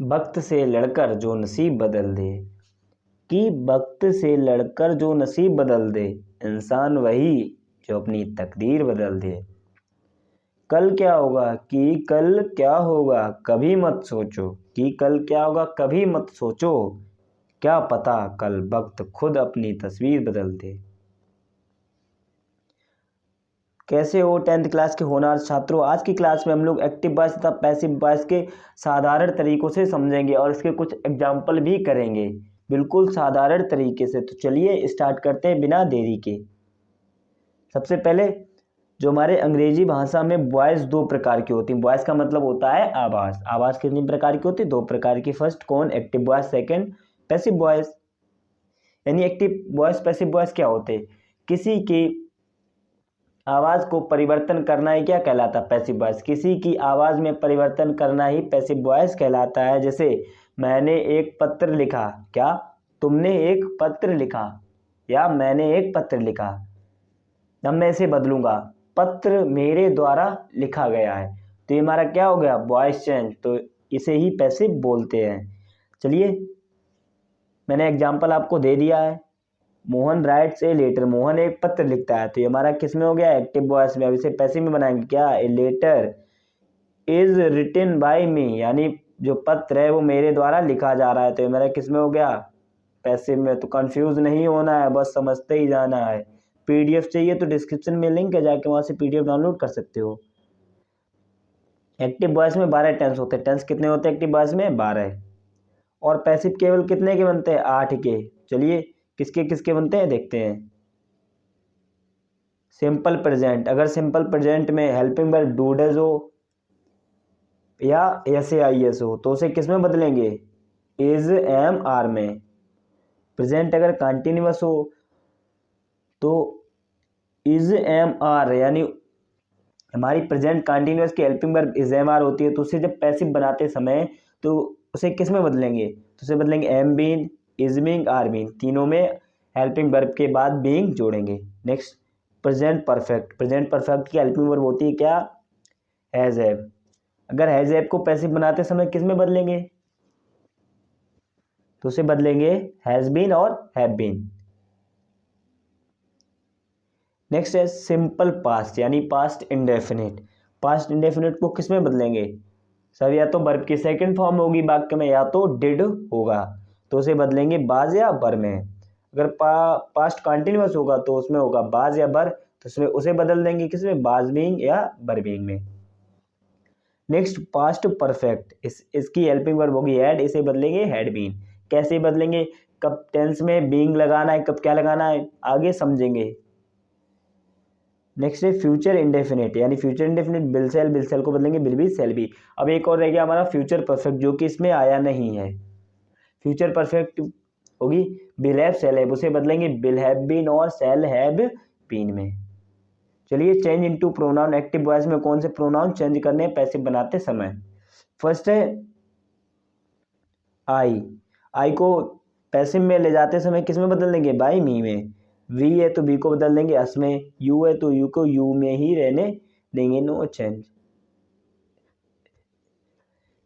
वक्त से लड़कर जो नसीब बदल दे, कि वक्त से लड़कर जो नसीब बदल दे, इंसान वही जो अपनी तकदीर बदल दे। कल क्या होगा कि कल क्या होगा कभी मत सोचो, कि कल क्या होगा कभी मत सोचो, क्या पता कल वक्त खुद अपनी तस्वीर बदल दे। कैसे हो 10th क्लास के होनहार छात्रों। आज की क्लास में हम लोग एक्टिव वॉइस तथा पैसिव वॉइस के साधारण तरीकों से समझेंगे और इसके कुछ एग्जाम्पल भी करेंगे, बिल्कुल साधारण तरीके से। तो चलिए स्टार्ट करते हैं बिना देरी के। सबसे पहले जो हमारे अंग्रेजी भाषा में वॉइस दो प्रकार की होती है। वॉइस का मतलब होता है आवाज़। आवाज़ कितनी प्रकार की होती है? दो प्रकार की। फर्स्ट कौन? Active voice. Second passive voice. यानी एक्टिव वॉइस पैसिव वॉइस क्या होते हैं? किसी की आवाज़ को परिवर्तन करना ही क्या कहलाता है? Passive voice. किसी की आवाज़ में परिवर्तन करना ही पैसिव वॉइस कहलाता है। जैसे मैंने एक पत्र लिखा, क्या तुमने एक पत्र लिखा, या मैंने एक पत्र लिखा। अब मैं इसे बदलूंगा, पत्र मेरे द्वारा लिखा गया है, तो ये हमारा क्या हो गया? Voice change. तो इसे ही पैसिव बोलते हैं। चलिए मैंने एग्जाम्पल आपको दे दिया है। Mohan writes a letter, Mohan एक पत्र लिखता है, तो ये हमारा किस में हो गया? एक्टिव वॉइस में। अब इसे पैसिव में बनाएंगे, क्या? A letter is written by me, यानी जो पत्र है वो मेरे द्वारा लिखा जा रहा है, तो ये मेरा किस में हो गया? पैसिव में। तो कंफ्यूज नहीं होना है, बस समझते ही जाना है। पीडीएफ चाहिए तो डिस्क्रिप्शन में लिंक है, जाके वहां से पीडीएफ डाउनलोड कर सकते हो। एक्टिव वॉइस में 12 टेंस होते हैं। टेंस कितने होते हैं एक्टिव वॉइस में? 12। और पैसिव केवल कितने के बनते हैं? 8 के। चलिए किसके किसके बनते हैं देखते हैं। सिंपल प्रेजेंट, अगर सिंपल प्रेजेंट में हेल्पिंग वर्ब डू डज हो या एस ए आई एस हो, तो उसे किस में बदलेंगे? इज एम आर में। प्रेजेंट अगर कंटिन्यूअस हो तो इज एम आर, यानी हमारी प्रेजेंट कंटिन्यूअस की helping verb is am are होती है, तो उसे जब पैसिव बनाते समय तो उसे किस में बदलेंगे? तो उसे बदलेंगे am been, is being, are being, तीनों में हेल्पिंग वर्ब के बाद बीइंग जोड़ेंगे। Next present perfect, present perfect की हेल्पिंग वर्ब होती है क्या? Has have. अगर हैज हैव को पैसिव बनाते समय किस में बदलेंगे? तो उसे बदलेंगे हैज बीन और हैव बीन। नेक्स्ट है सिंपल पास्ट, यानी पास्ट इंडेफिनिट। पास्ट इंडेफिनिट को किस में बदलेंगे? सर या तो वर्ब की सेकंड फॉर्म होगी वाक्य में, या तो डिड होगा, तो उसे बदलेंगे बाज या बर में। अगर पास्ट कंटिन्यूअस होगा तो उसमें होगा बाज या बर, तो उसमें उसे बदल देंगे किसमें? बाज बीइंग या बर बीइंग में। नेक्स्ट पास्ट परफेक्ट, इसकी हेल्पिंग वर्ब होगी हैड, इसे बदलेंगे हैड बीन। कैसे बदलेंगे? कब टेंस में बीइंग लगाना है, कब क्या लगाना है, आगे समझेंगे। नेक्स्ट है फ्यूचर इंडेफिनिट, यानी फ्यूचर इंडेफिनिट बिल सेल को बदलेंगे बिल बी सेल बी। अब एक और रह गया हमारा फ्यूचर परफेक्ट, जो कि इसमें आया नहीं है। फ्यूचर परफेक्ट होगी बिल हैव सेल हैव, उसे बदलेंगे बिल हैव बीन और सेल हैव बीन में। चलिए change into pronoun, active voice में कौन से प्रोनाउन चेंज करने हैं पैसिव बनाते समय? फर्स्ट है आई। आई को पैसिव में ले जाते समय किस में बदल देंगे? बाय मी में। वी है तो वी को बदल देंगे अस में। यू है तो यू को यू में ही रहने देंगे, नो चेंज।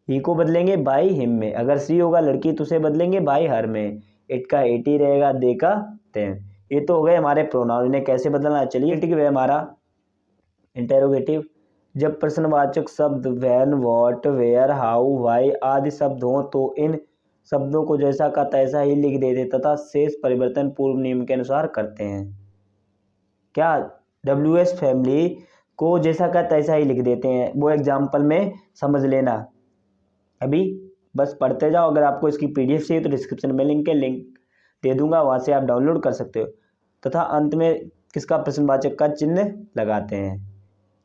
ही को बदलेंगे बाय हिम में। अगर सी होगा लड़की तो उसे बदलेंगे बाय हर में। इट का इट ही रहेगा, दे का देम। ये तो हो गए हमारे प्रोनाउन, इन्हें कैसे बदलना है? चलिए ठीक है। हमारा इंटेरोगेटिव, जब प्रश्नवाचक शब्द when, what, where, how, why आदि शब्द हों तो इन शब्दों को जैसा का तैसा ही लिख देते तथा शेष परिवर्तन पूर्व नियम के अनुसार करते हैं। क्या? WS फैमिली को जैसा का तैसा ही लिख देते हैं। वो एग्जाम्पल में समझ लेना, अभी बस पढ़ते जाओ। अगर आपको इसकी PDF चाहिए तो डिस्क्रिप्शन में लिंक दे दूंगा, वहां से आप डाउनलोड कर सकते हो। तथा अंत में किसका? प्रश्नवाचक का चिन्ह लगाते हैं।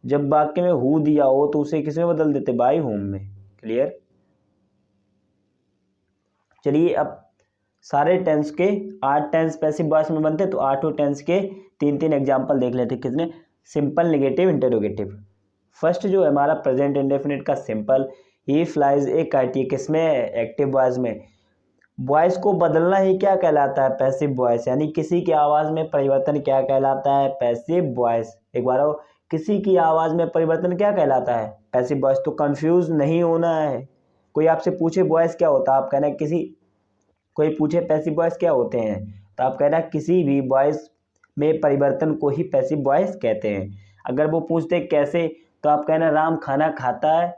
जब वाक्य में हु दिया हो तो उसे किस में बदल देते? बाय होम में। क्लियर? चलिए अब सारे टेंस के 8 टेंस पैसिव वॉइस में बनते हैं, तो 8 टेंस के 3-3 एग्जाम्पल देख लेते हैं। कितने? Simple, negative, interrogative. फर्स्ट जो है हमारा प्रेजेंट इंडेफिनिट का सिंपल, ही फ्लाइज ए काइट, ये किसमें है? एक्टिव वॉइस में। वॉइस को बदलना ही क्या कहलाता है? Passive voice. यानी किसी की आवाज में परिवर्तन क्या कहलाता है? Passive voice. एक बार और, किसी की आवाज में परिवर्तन क्या कहलाता है? Passive voice. तो कंफ्यूज नहीं होना है, कोई आपसे पूछे वॉइस क्या होता है, आप कहना कोई पूछे पैसिव वॉइस क्या होते हैं, तो आप कहना किसी भी वॉइस में परिवर्तन को ही पैसिव वॉइस कहते हैं। अगर वो पूछते कैसे, तो आप कहना राम खाना खाता है,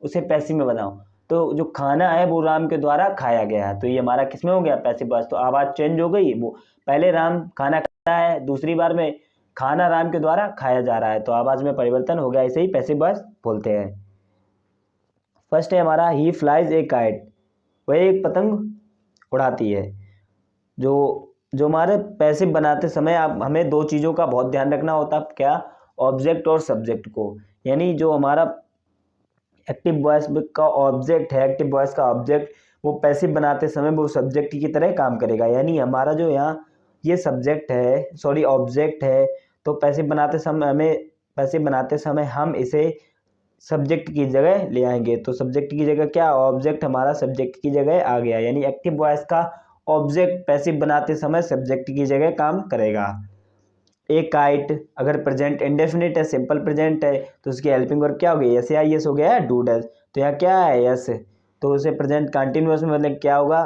उसे पैसिव में बनाओ। तो जो खाना है वो राम के द्वारा खाया गया है, तो ये हमारा किसमें हो गया, पैसिव वॉइस। तो आवाज़ चेंज हो गई, वो पहले राम खाना खाता है, दूसरी बार में खाना राम के द्वारा खाया जा रहा है, तो आवाज़ में परिवर्तन हो गया, इसे ही पैसिव वॉइस बोलते हैं। फर्स्ट है हमारा ही फ्लाइज ए काइट, वह एक पतंग उड़ाती है। जो जो हमारे पैसिव बनाते समय आप हमें दो चीज़ों का बहुत ध्यान रखना होता है, क्या, ऑब्जेक्ट और सब्जेक्ट को। यानी जो हमारा एक्टिव वॉइस का ऑब्जेक्ट है, एक्टिव वॉइस का ऑब्जेक्ट, वो पैसिव बनाते समय वो सब्जेक्ट की तरह काम करेगा। यानी हमारा जो यहाँ ये सब्जेक्ट है, सॉरी ऑब्जेक्ट है, तो पैसिव बनाते समय हम इसे सब्जेक्ट की जगह ले आएंगे। तो सब्जेक्ट की जगह क्या, ऑब्जेक्ट हमारा सब्जेक्ट की जगह आ गया, यानी एक्टिव वॉइस का ऑब्जेक्ट पैसिव बनाते समय सब्जेक्ट की जगह काम करेगा। एक काइट अगर प्रेजेंट इंडेफिनिट है, सिंपल प्रेजेंट है, तो उसकी हेल्पिंग वर्ब क्या हो गई, यस या यस हो गया है, डू डज। तो यहाँ क्या है, यस, तो उसे प्रेजेंट कंटिन्यूअस में मतलब क्या होगा,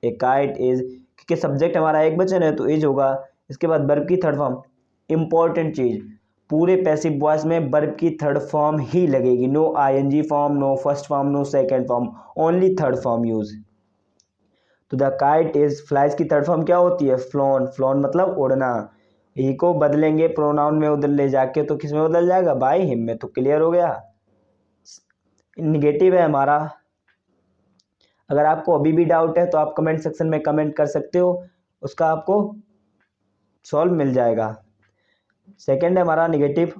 ए काइट इज, क्योंकि सब्जेक्ट हमारा एक वचन है तो इज होगा। इसके बाद वर्ब की थर्ड फॉर्म, इंपॉर्टेंट चीज, पूरे पैसिव वॉइस में वर्ब की थर्ड फॉर्म ही लगेगी, no ING form, no first form, no second form, only third form use. तो द काइट इज फ्लाइज की थर्ड फॉर्म क्या होती है, फ्लोन, फ्लोन मतलब उड़ना। ही को बदलेंगे प्रोनाउन में उधर ले जाके तो किस में बदल जाएगा, बाय हिम में, तो क्लियर हो गया। निगेटिव है हमारा, अगर आपको अभी भी डाउट है तो आप कमेंट सेक्शन में कमेंट कर सकते हो, उसका आपको सॉल्व मिल जाएगा। सेकंड है हमारा negative,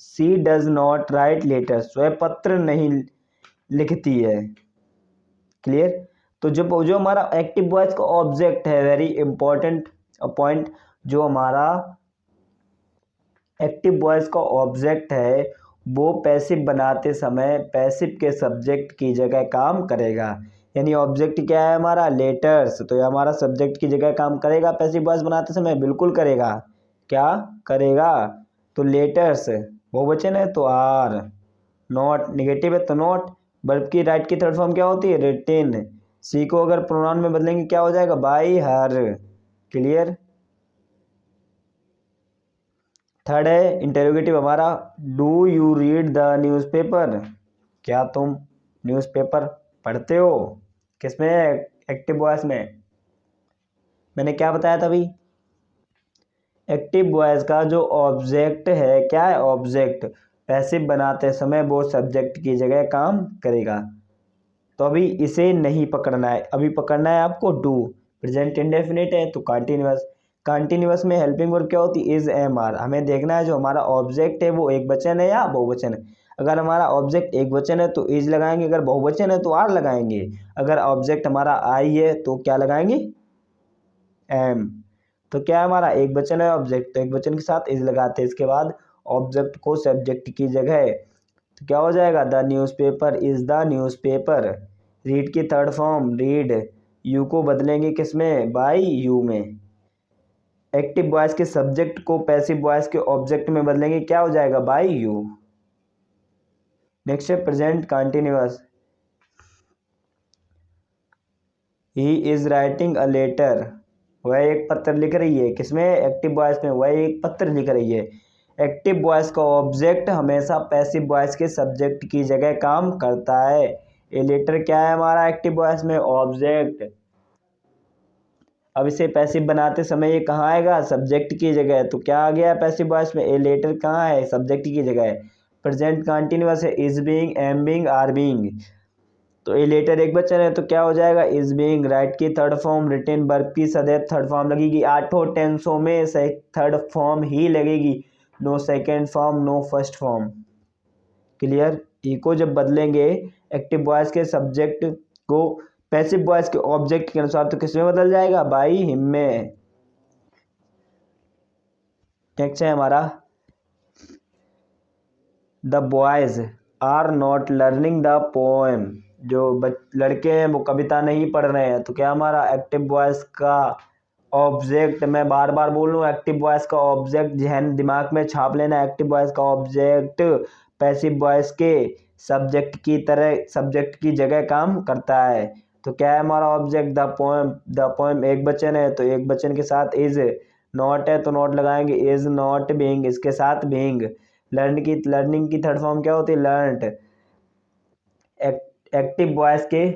she does not write letters, वह पत्र नहीं लिखती है। क्लियर। तो जो हमारा एक्टिव वॉइस का ऑब्जेक्ट है, वेरी इंपॉर्टेंट पॉइंट, जो हमारा एक्टिव वॉइस का ऑब्जेक्ट है वो पैसिव बनाते समय पैसिव के सब्जेक्ट की जगह काम करेगा। यानी ऑब्जेक्ट क्या है हमारा, लेटर्स, तो ये हमारा सब्जेक्ट की जगह काम करेगा पैसिव वॉइस बनाते समय, बिल्कुल करेगा। क्या करेगा, तो लेटर्स बहुवचन है तो आर, नॉट निगेटिव है तो नॉट, वर्ब की राइट की थर्ड फॉर्म क्या होती है, रिटेन। सी को अगर प्रोनाउन में बदलेंगे क्या हो जाएगा, बाई हर। क्लियर। थर्ड है इंटेरोगेटिव हमारा, do you read the newspaper, क्या तुम न्यूज़पेपर पढ़ते हो, किसमें, एक्टिव वॉइस में। मैंने क्या बताया था अभी, एक्टिव वॉइस का जो ऑब्जेक्ट है, क्या है, ऑब्जेक्ट पैसिव बनाते समय वो सब्जेक्ट की जगह काम करेगा। तो अभी इसे नहीं पकड़ना है, अभी पकड़ना है आपको डू, प्रेजेंट इंडेफिनिट है तो कंटिन्यूअस, कंटिन्यूअस में हेल्पिंग वर्ब क्या होती है, इज एम आर। हमें देखना है जो हमारा ऑब्जेक्ट है वो एक वचन है या बहुवचन है। अगर हमारा ऑब्जेक्ट एक वचन है तो इज लगाएंगे, अगर बहुवचन है तो आर लगाएंगे। अगर ऑब्जेक्ट हमारा आई है तो क्या लगाएंगे, एम। तो क्या है हमारा एक वचन है ऑब्जेक्ट, तो एक वचन के साथ इज लगाते हैं, इसके बाद ऑब्जेक्ट को सब्जेक्ट की जगह, तो क्या हो जाएगा, the newspaper is the newspaper. Read की थर्ड फॉर्म रीड, यू को बदलेंगे किसमें, बाई यू में। एक्टिव वॉइस के सब्जेक्ट को पैसिव वॉइस के ऑब्जेक्ट में बदलेंगे, क्या हो जाएगा, बाई यू। नेक्स्ट है present continuous, he is writing a letter, वह एक पत्र लिख रही है, किसमें, एक्टिव वॉइस में, वह एक पत्र लिख रही है। एक्टिव वॉइस का ऑब्जेक्ट हमेशा पैसिव वॉइस के सब्जेक्ट की जगह काम करता है। ए लेटर क्या है हमारा एक्टिव वॉइस में, ऑब्जेक्ट। अब इसे पैसिव बनाते समय ये कहाँ आएगा, सब्जेक्ट की जगह, तो क्या आ गया पैसिव वॉइस में, ए लेटर कहाँ है, सब्जेक्ट की जगह। प्रेजेंट कंटिन्यूअस है, is being, am being, are being. तो ए लेटर एक वचन है तो क्या हो जाएगा, इज बीइंग। राइट की थर्ड फॉर्म रिटेन, वर्ब की सदैव थर्ड फॉर्म लगेगी, आठों टेंसों में थर्ड फॉर्म ही लगेगी, no second form, no first form. Clear. ई को जब बदलेंगे एक्टिव वॉइस के सब्जेक्ट को पैसिव वॉइस के ऑब्जेक्ट के अनुसार तो किसमें बदल जाएगा, बाई हिम में। नेक्स्ट है हमारा, the boys are not learning the poem, जो लड़के हैं वो कविता नहीं पढ़ रहे हैं, तो क्या हमारा एक्टिव वॉइस का ऑब्जेक्ट, मैं बार बार बोल रहा हूँ, एक्टिव वॉइस का ऑब्जेक्ट जहन दिमाग में छाप लेना, एक्टिव वॉइस का ऑब्जेक्ट पैसिव वॉइस के सब्जेक्ट की तरह, सब्जेक्ट की जगह काम करता है। तो क्या है हमारा ऑब्जेक्ट? द पोएम एक वचन है तो एक वचन के साथ इज, नॉट है तो नॉट लगाएंगे, इज नॉट बीइंग, इसके साथ बीइंग। लर्निंग की थर्ड फॉर्म क्या होती है? लर्नड। एक्टिव वॉइस के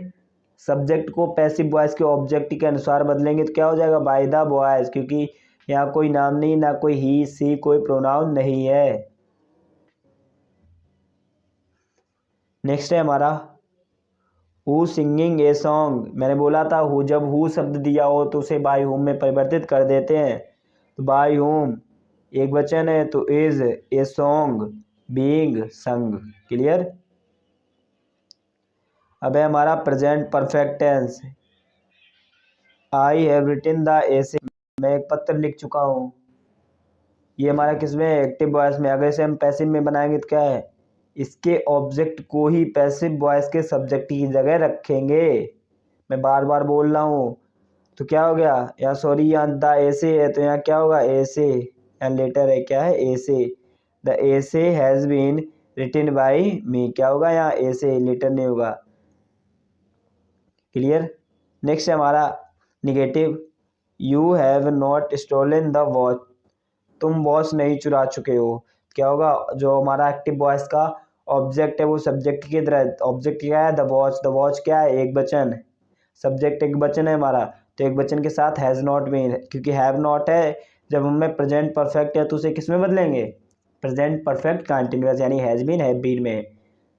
सब्जेक्ट को पैसिव वॉइस के ऑब्जेक्ट के अनुसार बदलेंगे तो क्या हो जाएगा? बाय द बॉयज, क्योंकि यहाँ कोई नाम नहीं, ना कोई ही सी, कोई प्रोनाउन नहीं है। नेक्स्ट है हमारा हु सिंगिंग ए सॉन्ग। मैंने बोला था हु, जब हु शब्द दिया हो तो उसे बाय हुम में परिवर्तित कर देते हैं। तो बाय हुम एक वचन है तो is a song being sung. Clear. अब है हमारा present perfect tense. I have written the essay, मैं एक पत्र लिख चुका हूँ। ये हमारा किसमें? एक्टिव वॉइस में। अगर इसे हम पैसिव में बनाएंगे तो क्या है? इसके ऑब्जेक्ट को ही पैसिव वॉइस के सब्जेक्ट की जगह रखेंगे। मैं बार बार बोल रहा हूँ। तो क्या हो गया? या सॉरी, यहाँ द एसे है तो यहाँ क्या होगा? एसे। यहाँ लेटर है, क्या है? Essay. The essay has been written by me, क्या होगा? यहाँ एसे, लेटर नहीं होगा। क्लियर। नेक्स्ट है हमारा negative. You have not stolen the watch, तुम वॉच नहीं चुरा चुके हो। क्या होगा? जो हमारा एक्टिव वॉइस का ऑब्जेक्ट है वो सब्जेक्ट की तरह, ऑब्जेक्ट क्या है? The watch. द वॉच क्या है? एक वचन। सब्जेक्ट एक वचन है हमारा, तो एक वचन के साथ हैज़ नॉट बीन, क्योंकि हैव नॉट है। जब हमें प्रेजेंट परफेक्ट है तो उसे किस में बदलेंगे? प्रेजेंट परफेक्ट कंटिन्यूअस, यानी हैज़ बीन, हैव बीन में।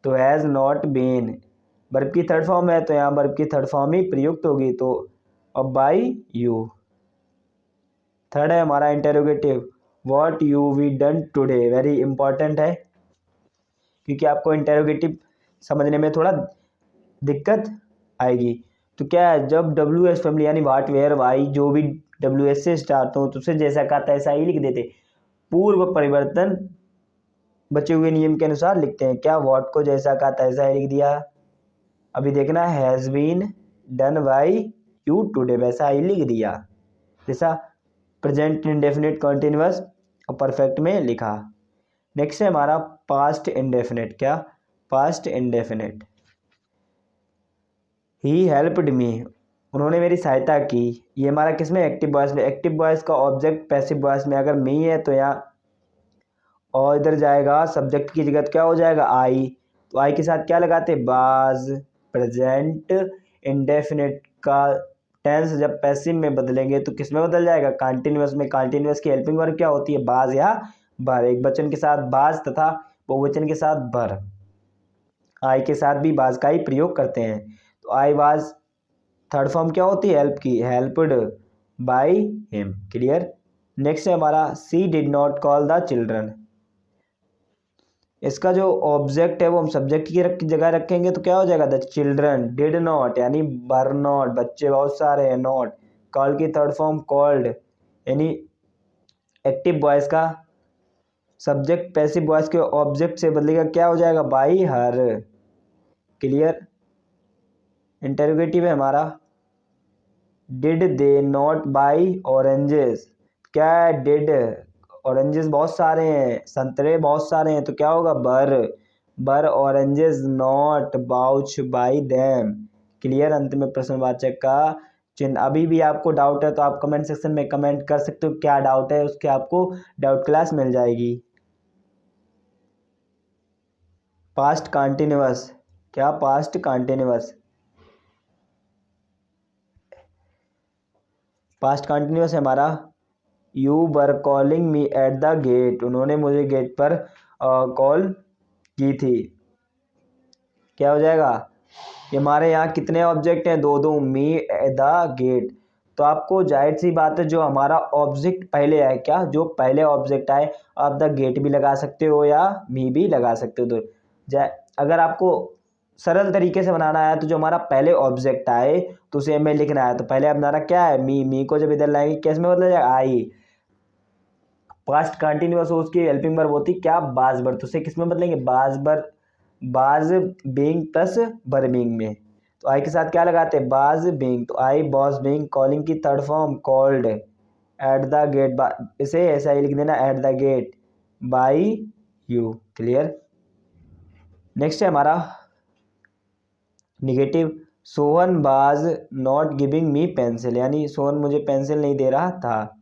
तो हैज़ नॉट बीन वर्ब की थर्ड फॉर्म है तो यहाँ वर्ब की थर्ड फॉर्म ही प्रयुक्त होगी। तो अब बाय यू। थर्ड है हमारा interrogative. What you we done today, very important है क्योंकि आपको इंटेरोगेटिव समझने में थोड़ा दिक्कत आएगी। तो क्या है? जब डब्ल्यू एस फैमिली यानी वाट वेयर वाई जो भी डब्ल्यू एस से स्टार्ट हो तो उसे जैसा कहा तैसा ही लिख देते। पूर्व परिवर्तन बचे हुए नियम के अनुसार लिखते हैं। क्या? व्हाट को जैसा कहा तैसा ही लिख दिया। अभी देखना, has been done by you today, वैसा ही लिख दिया जैसा प्रेजेंट इंडेफिनिट कॉन्टिन्यूअस और परफेक्ट में लिखा। नेक्स्ट है हमारा पास्ट इंडेफिनिट। क्या? Past indefinite. He helped me, उन्होंने मेरी सहायता की। ये हमारा किसमें? एक्टिव वॉइस में। एक्टिव वॉइस का ऑब्जेक्ट पैसिव वॉइस में। अगर मी है तो यहाँ और इधर जाएगा, सब्जेक्ट की जगह क्या हो जाएगा? आई। तो आई के साथ क्या लगाते? बाज। प्रेजेंट इंडेफिनिट का टेंस जब पैसिव में बदलेंगे तो किस में बदल जाएगा? कंटिन्यूअस में। कंटिन्यूअस की हेल्पिंग वर्ब क्या होती है? बाज या बर। एक वचन के साथ बाज तथा बहुवचन के साथ बर। आई के साथ भी बाज का ही प्रयोग करते हैं। तो आई वाज थर्ड फॉर्म क्या होती है? हेल्प की, helped by him. Clear. Next है हमारा she did not call the children. इसका जो ऑब्जेक्ट है वो हम सब्जेक्ट की जगह रखेंगे तो क्या हो जाएगा? The children. डिड नॉट यानी बर नॉट, बच्चे बहुत सारे हैं। नॉट। कॉल की थर्ड फॉर्म कॉल्ड, यानी एक्टिव वॉइस का सब्जेक्ट पैसिव वॉइस के ऑब्जेक्ट से बदलेगा, क्या हो जाएगा? By her. क्लियर। इंटरोगेटिव है हमारा did they not by oranges. क्या है? डिड, ऑरेंजेस बहुत सारे हैं, संतरे बहुत सारे हैं, तो क्या होगा? Were oranges not bought by them. Clear. अंत में प्रश्नवाचक का चिन्ह। अभी भी आपको डाउट है तो आप कमेंट सेक्शन में कमेंट कर सकते हो, क्या डाउट है उसके आपको डाउट क्लास मिल जाएगी। Past continuous. क्या? Past continuous. पास्ट कंटिन्यूअस है हमारा you were calling me at the gate, उन्होंने मुझे गेट पर कॉल की थी। क्या हो जाएगा? ये हमारे यहाँ कितने ऑब्जेक्ट हैं? दो दो। Me the gate. तो आपको जाहिर सी बात है जो हमारा ऑब्जेक्ट पहले आए, क्या जो पहले ऑब्जेक्ट आए, आप द गेट भी लगा सकते हो या मी भी लगा सकते हो। तो अगर आपको सरल तरीके से बनाना है तो जो हमारा पहले ऑब्जेक्ट आए तो उसे हमें लिखना है। तो पहले हमारा क्या है? मी को जब इधर लाएंगे कैसे में बदल जाएगा? आई। पास्ट कंटिन्यूअस हो उसकी हेल्पिंग वर्ब होती क्या? बाज बर। तो उसे किस में बदलेंगे? बाज बर, बाज बीइंग प्लस बर बीइंग में। तो आई के साथ क्या लगाते हैं? Was being. तो आई बॉज बीइंग कॉलिंग की third form called at the gate, इसे ऐसा ही लिख देना, at the gate by you. Clear. Next है हमारा निगेटिव, सोहन बाज नॉट गिविंग मी पेंसिल, यानी सोहन मुझे पेंसिल नहीं दे रहा था।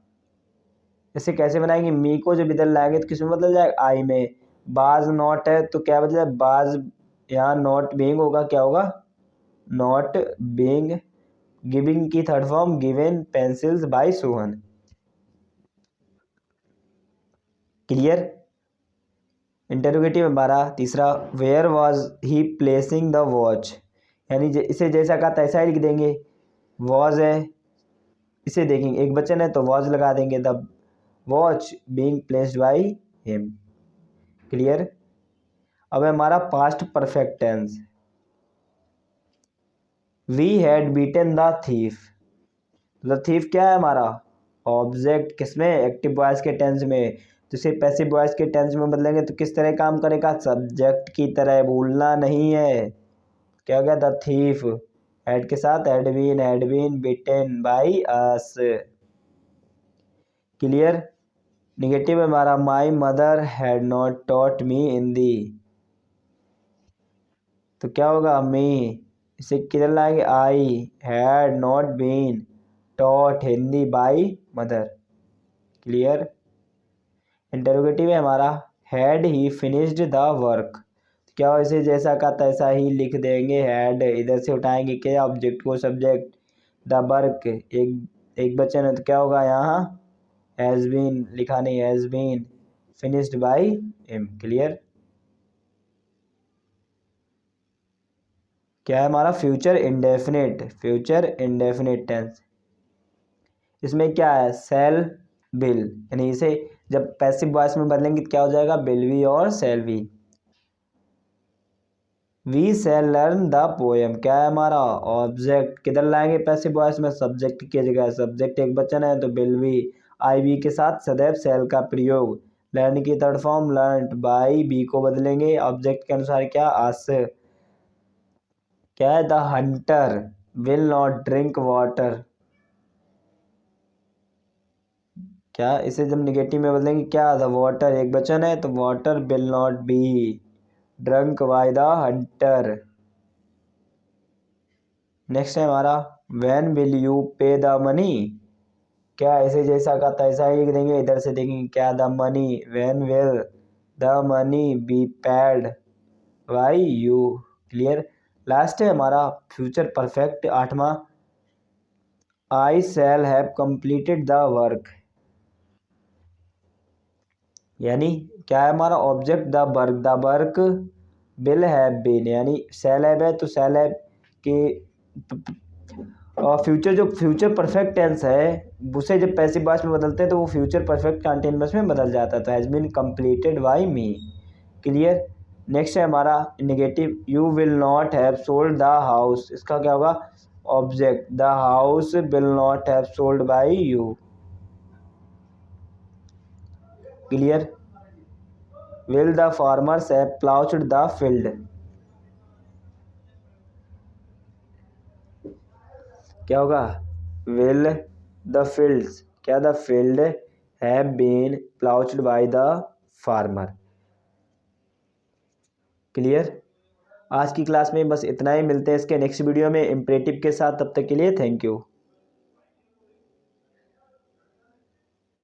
इसे कैसे बनाएंगे, मी को जब इधर लाएंगे तो किस में बदल जाएगा, आई में। बाज नॉट है तो क्या बदल जाए, बाज, यहाँ नॉट बीइंग होगा, क्या होगा, नॉट बीइंग। गिविंग की third form given pencils by Sohan. Clear. Interrogative हमारा तीसरा, where was he placing the watch, यानी इसे जैसा कहा तैसा ही लिख देंगे। वॉज है, इसे देखेंगे एक वचन है तो वॉज लगा देंगे, the watch being placed by him. Clear. अब हमारा past perfect tense, we had beaten the thief. The thief क्या है हमारा, ऑब्जेक्ट, किसमें, एक्टिव वॉइस के टेंस में। तो इसे पैसिव वॉइस के टेंस में बदलेंगे तो किस तरह काम करेगा, सब्जेक्ट की तरह, भूलना नहीं है। क्या हो गया, द थीफ, हैड के साथ had been beaten by us. Clear. Negative हमारा, my mother had not taught me Hindi. तो क्या होगा, मी, इसे किधर लाएंगे, I had not been taught Hindi by mother. Clear. Interrogative है हमारा, had he finished the work. क्या हो, इसे जैसा का तैसा ही लिख देंगे, हैड इधर से उठाएंगे क्या, ऑब्जेक्ट को, सब्जेक्ट, द वर्क एक बच्चन है तो क्या होगा, यहाँ हैज़ बीन लिखा नहीं, has been finished by him. Clear. क्या है हमारा, future indefinite, future indefinite tense. इसमें क्या है, सेल बिल, यानी इसे जब पैसिव वॉइस में बदलेंगे तो क्या हो जाएगा, बिल वी और shall we shall learn the poem. क्या है हमारा, ऑब्जेक्ट, किधर लाएंगे पैसिव वॉइस में, सब्जेक्ट की जगह, सब्जेक्ट एक बचन है तो बिल वी, आई वी के साथ सदैव सेल का प्रयोग। लर्न की third form learned, by we को बदलेंगे ऑब्जेक्ट के अनुसार, क्या, अस। क्या है, the hunter will not drink water. क्या, इसे जब निगेटिव में बदलेंगे, क्या, द वाटर एक बचन है तो water will not be drunk by the Hunter. Next है हमारा, व्हेन विल यू पे द मनी। क्या, इसे जैसा का तैसा ही लिख देंगे, इधर से देखेंगे, क्या, the money, when will the money be paid by you. Clear. Last है हमारा फ्यूचर परफेक्ट आठवां, I shall have completed the work, यानी क्या है हमारा, object the work will have been, यानी शैल हैव है तो शैल हैव के फ्यूचर, जो फ्यूचर परफेक्ट टेंस है उसे जब पैसिव वॉइस में बदलते हैं तो वो फ्यूचर परफेक्ट कंटिन्यूअस में बदल जाता है, तो has been completed by me. Clear. Next है हमारा negative, you will not have sold the house. इसका क्या होगा, object, the house will not have sold by you. Clear. Will the farmers have ploughed the field. क्या होगा, will the fields, क्या, the field have been ploughed by the farmer. Clear. आज की class में बस इतना ही, मिलते हैं इसके नेक्स्ट वीडियो में इम्परेटिव के साथ, तब तक के लिए थैंक यू।